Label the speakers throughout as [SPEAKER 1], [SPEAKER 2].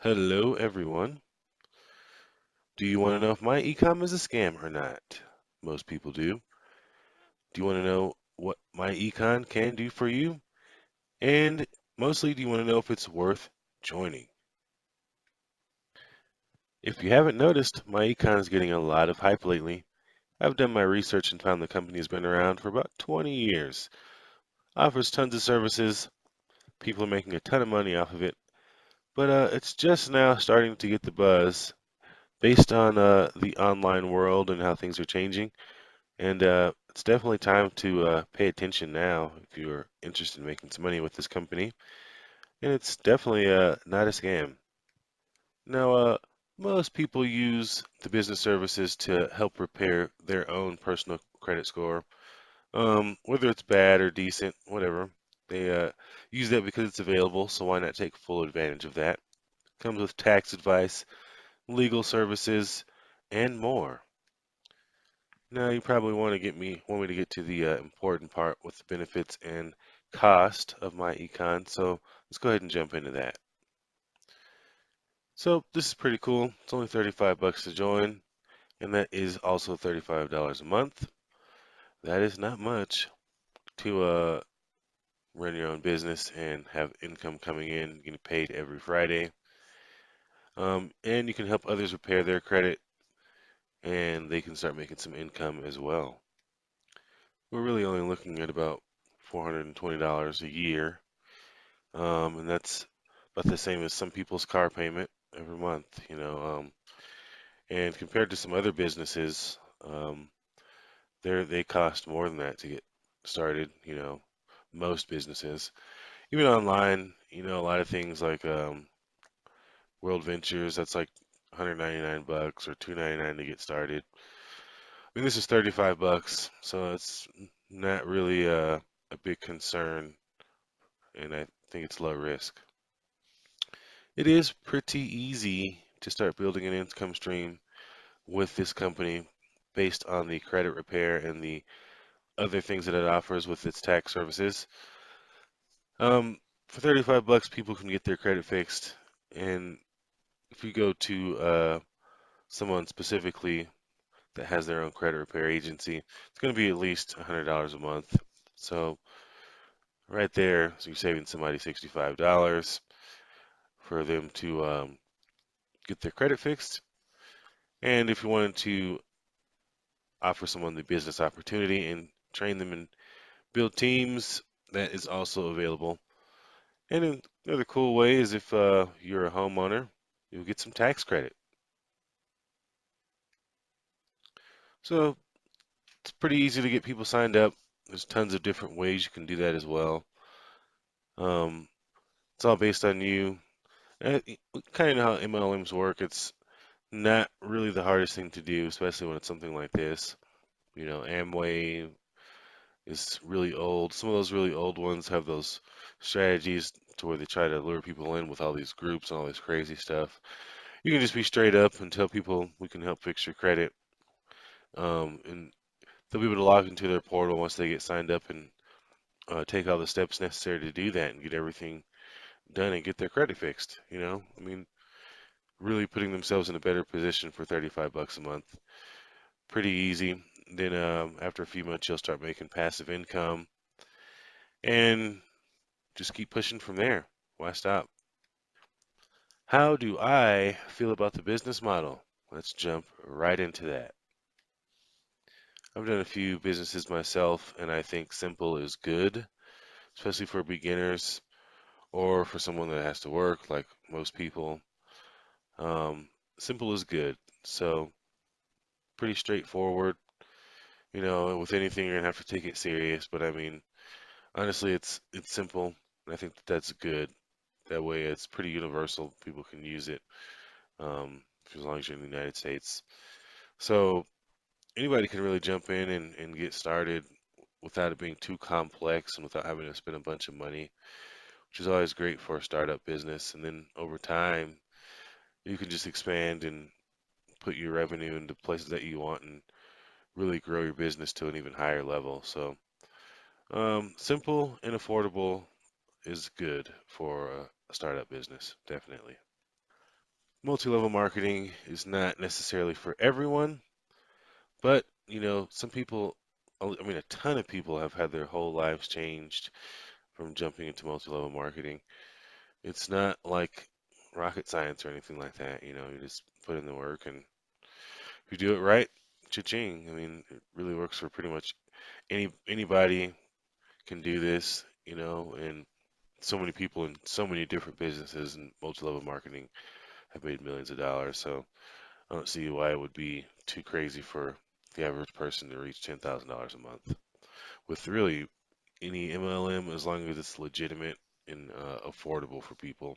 [SPEAKER 1] Hello, everyone. Do you want to know if my ecom is a scam or not? Most people do. Do you want to know what my econ can do for you? And mostly, do you want to know if it's worth joining? If you haven't noticed, my econ is getting a lot of hype lately. I've done my research and found the company has been around for about 20 years, offers tons of services, people are making a ton of money off of it, but it's just now starting to get the buzz based on the online world and how things are changing. And it's definitely time to pay attention now if you're interested in making some money with this company. And it's definitely not a scam. Now, most people use the business services to help repair their own personal credit score, whether it's bad or decent, whatever. They use that because it's available, so why not take full advantage of that? Comes with tax advice, legal services, and more. Now you probably want me to get to the important part with the benefits and cost of my econ. So let's go ahead and jump into that. So this is pretty cool. It's only 35 bucks to join, and that is also $35 a month. That is not much to run your own business and have income coming in, getting paid every Friday. And you can help others repair their credit, and they can start making some income as well. We're really only looking at about $420 a year. And that's about the same as some people's car payment every month. And compared to some other businesses, they cost more than that to get started. Most businesses, even online, a lot of things like World Ventures, that's like 199 bucks or 299 to get started. I mean, this is 35 bucks, so it's not really a big concern, and I think it's low risk. It is pretty easy to start building an income stream with this company based on the credit repair and the other things that it offers with its tax services. For 35 bucks, people can get their credit fixed. And if you go to someone specifically that has their own credit repair agency, it's going to be at least $100 a month. So right there, so you're saving somebody $65 for them to get their credit fixed. And if you wanted to offer someone the business opportunity and train them and build teams, that is also available. And another cool way is if you're a homeowner, you'll get some tax credit. So it's pretty easy to get people signed up. There's tons of different ways you can do that as well. Um, it's all based on you. Kind of know how MLMs work. It's not really the hardest thing to do, especially when it's something like this. Amway is really old. Some of those really old ones have those strategies to where they try to lure people in with all these groups and all this crazy stuff. You can just be straight up and tell people we can help fix your credit, and they'll be able to log into their portal once they get signed up and take all the steps necessary to do that and get everything done and get their credit fixed. I mean, really putting themselves in a better position for 35 bucks a month. Pretty easy. Then after a few months, you'll start making passive income and just keep pushing from there. Why stop? How do I feel about the business model? Let's jump right into that. I've done a few businesses myself, and I think simple is good, especially for beginners or for someone that has to work, like most people. Um, Simple is good. So, pretty straightforward. With anything, you're gonna have to take it serious, but I mean, honestly, it's simple, and I think that's good. That way, it's pretty universal. People can use it, as long as you're in the United States. So anybody can really jump in and get started without it being too complex and without having to spend a bunch of money, which is always great for a startup business. And then over time, you can just expand and put your revenue into places that you want and really grow your business to an even higher level. So simple and affordable is good for a startup business, definitely. Multi-level marketing is not necessarily for everyone, but some people, I mean, a ton of people have had their whole lives changed from jumping into multi-level marketing. It's not like rocket science or anything like that. You just put in the work, and if you do it right, cha-ching. I mean, it really works for pretty much anybody can do this, and so many people in so many different businesses and multi-level marketing have made millions of dollars. So I don't see why it would be too crazy for the average person to reach $10,000 a month with really any MLM, as long as it's legitimate and affordable for people.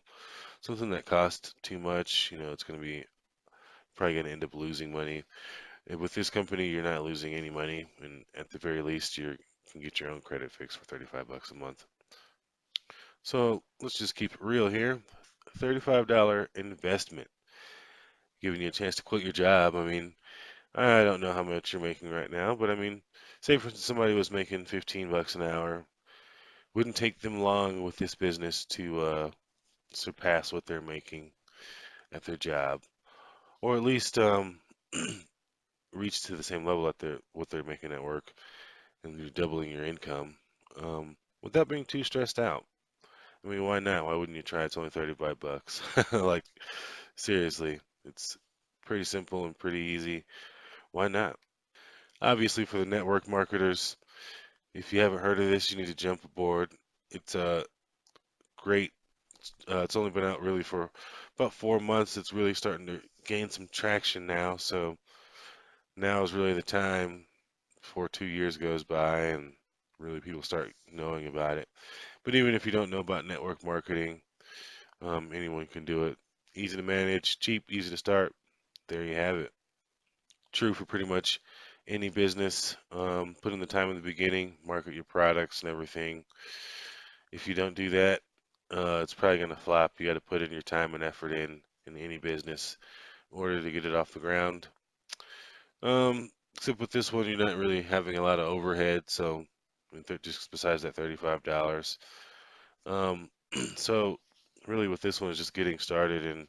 [SPEAKER 1] Something that costs too much, it's going to be probably going to end up losing money. And with this company, you're not losing any money, and at the very least, you can get your own credit fixed for 35 bucks a month. So let's just keep it real here. $35 investment, giving you a chance to quit your job. I mean, I don't know how much you're making right now, but I mean, say for instance somebody was making 15 bucks an hour, wouldn't take them long with this business to surpass what they're making at their job, or at least reach to the same level at what they're making at work, and you're doubling your income without being too stressed out. I mean, why not? Why wouldn't you try? It's only 35 bucks. Like, seriously, it's pretty simple and pretty easy. Why not? Obviously, for the network marketers, if you haven't heard of this, you need to jump aboard. It's great. It's only been out really for about 4 months. It's really starting to gain some traction now. So now is really the time before 2 years goes by and really people start knowing about it. But even if you don't know about network marketing, anyone can do it. Easy to manage, cheap, easy to start. There you have it. True for pretty much any business. Put in the time in the beginning, market your products and everything. If you don't do that, it's probably going to flop. You got to put in your time and effort in any business in order to get it off the ground. Except with this one, you're not really having a lot of overhead, so I mean, just besides that $35. Um, so really, with this one, is just getting started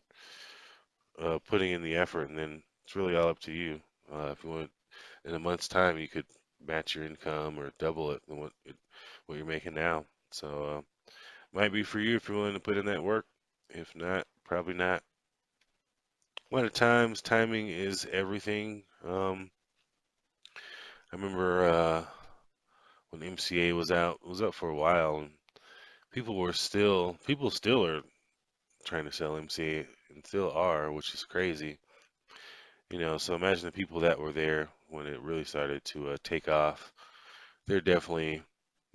[SPEAKER 1] and putting in the effort, and then it's really all up to you. If you want, in a month's time, you could match your income or double it than what you're making now. So might be for you if you're willing to put in that work. If not, probably not. A lot of times, timing is everything. I remember when MCA was out, it was up for a while, and people still are trying to sell MCA and still are, which is crazy. So imagine the people that were there when it really started to take off. They're definitely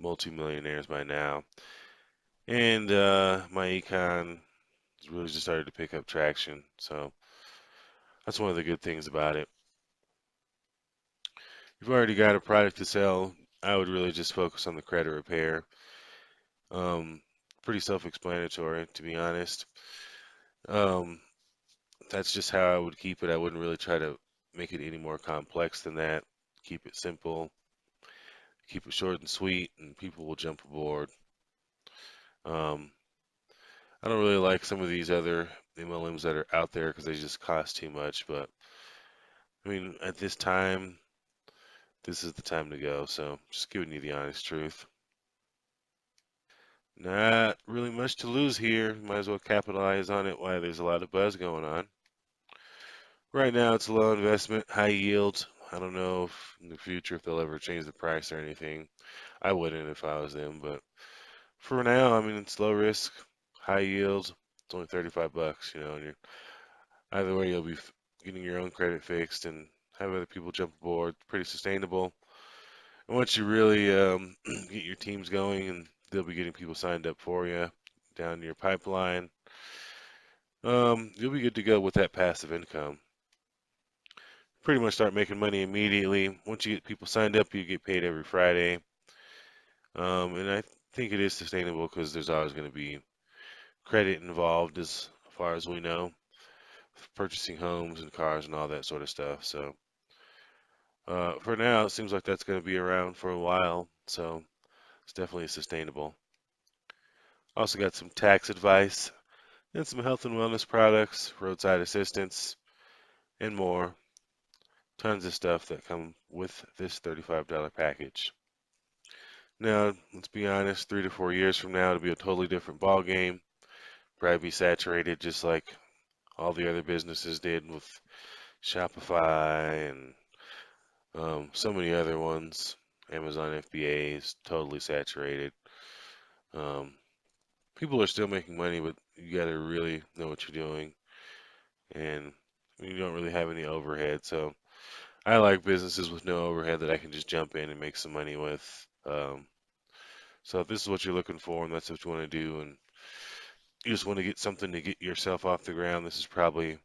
[SPEAKER 1] multimillionaires by now. And Myecon has really just started to pick up traction. So that's one of the good things about it. If you've already got a product to sell, I would really just focus on the credit repair. Um, Pretty self-explanatory, to be honest. Um, that's just how I would keep it. I wouldn't really try to make it any more complex than that. Keep it simple, keep it short and sweet, and people will jump aboard. Um, I don't really like some of these other MLMs that are out there because they just cost too much. But I mean, at this time, this is the time to go. So just giving you the honest truth. Not really much to lose here. Might as well capitalize on it while there's a lot of buzz going on. Right now, it's a low investment, high yield. I don't know if in the future if they'll ever change the price or anything. I wouldn't if I was them, but for now, I mean, it's low risk, high yield. It's only 35 bucks, and either way, you'll be getting your own credit fixed and have other people jump aboard. Pretty sustainable. And once you really get your teams going, and they'll be getting people signed up for you down your pipeline, you'll be good to go with that passive income. Pretty much start making money immediately. Once you get people signed up, you get paid every Friday. And I think it is sustainable because there's always going to be credit involved as far as we know, purchasing homes and cars and all that sort of stuff. So for now, it seems like that's going to be around for a while. So it's definitely sustainable. Also got some tax advice. and some health and wellness products, roadside assistance, and more. Tons of stuff that come with this $35 package. Now, let's be honest, 3 to 4 years from now, it'll be a totally different ball game. Probably be saturated just like all the other businesses did with Shopify and so many other ones. Amazon FBA is totally saturated. Um, People are still making money, but you got to really know what you're doing, and you don't really have any overhead. So I like businesses with no overhead that I can just jump in and make some money with. So if this is what you're looking for, and that's what you want to do, and you just want to get something to get yourself off the ground, this is probably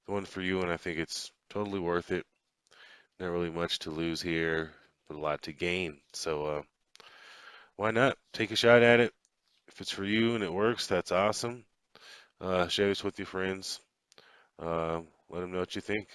[SPEAKER 1] the one for you, and I think it's totally worth it. Not really much to lose here, but a lot to gain. So why not take a shot at it? If it's for you and it works, that's awesome. Share this with your friends. Let them know what you think.